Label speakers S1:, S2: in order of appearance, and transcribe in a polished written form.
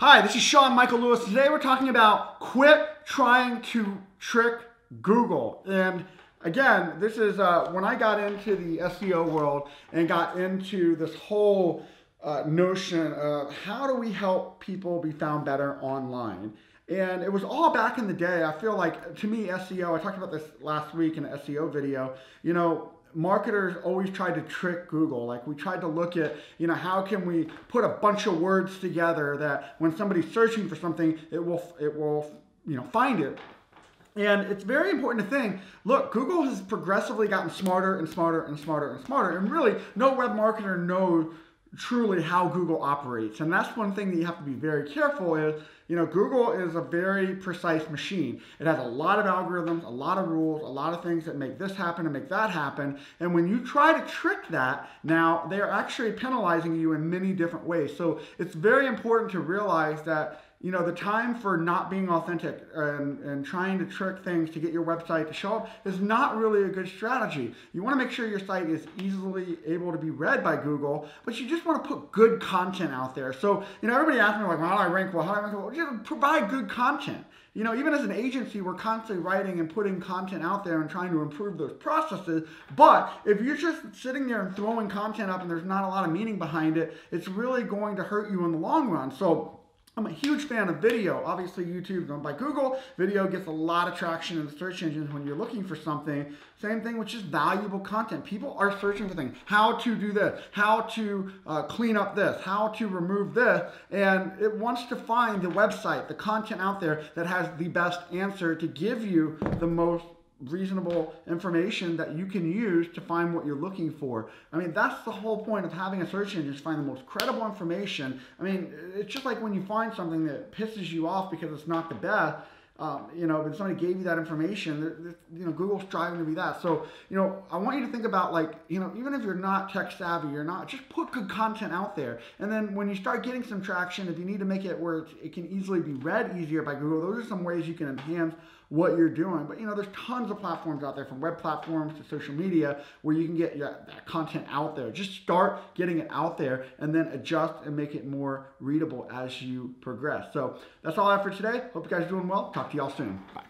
S1: Hi, this is Sean Michael Lewis. Today we're talking about quit trying to trick Google. And again, this is when I got into the SEO world and got into this whole notion of how do we help people be found better online. And it was all back in the day. I feel like, to me, SEO, I talked about this last week in an SEO video, marketers always tried to trick Google. Like, we tried to look at, how can we put a bunch of words together that when somebody's searching for something, it will find it. And it's very important to think, look, Google has progressively gotten smarter and smarter and smarter and smarter. And really, no web marketer knows truly how Google operates. And that's one thing that you have to be very careful is, Google is a very precise machine. It has a lot of algorithms, a lot of rules, a lot of things that make this happen and make that happen. And when you try to trick that, now they're actually penalizing you in many different ways. So it's very important to realize that the time for not being authentic and trying to trick things to get your website to show up is not really a good strategy. You want to make sure your site is easily able to be read by Google, but you just want to put good content out there. So, everybody asks me, like, well, how do I rank well? How do I rank well? Just provide good content. Even as an agency, we're constantly writing and putting content out there and trying to improve those processes. But if you're just sitting there and throwing content up and there's not a lot of meaning behind it, it's really going to hurt you in the long run. So I'm a huge fan of video. Obviously, YouTube is owned by Google. Video gets a lot of traction in the search engines when you're looking for something. Same thing with just valuable content. People are searching for things. How to do this, how to clean up this, how to remove this. And it wants to find the website, the content out there that has the best answer to give you the most reasonable information that you can use to find what you're looking for. That's the whole point of having a search engine, is find the most credible information. It's just like when you find something that pisses you off because it's not the best, but somebody gave you that information, Google's striving to be that. So, I want you to think about, like, even if you're not tech savvy, just put good content out there. And then when you start getting some traction, if you need to make it where it can easily be read easier by Google, those are some ways you can enhance what you're doing. But there's tons of platforms out there, from web platforms to social media, where you can get that content out there. Just start getting it out there and then adjust and make it more readable as you progress. So that's all I have for today. Hope you guys are doing well. Talk to y'all soon. Bye.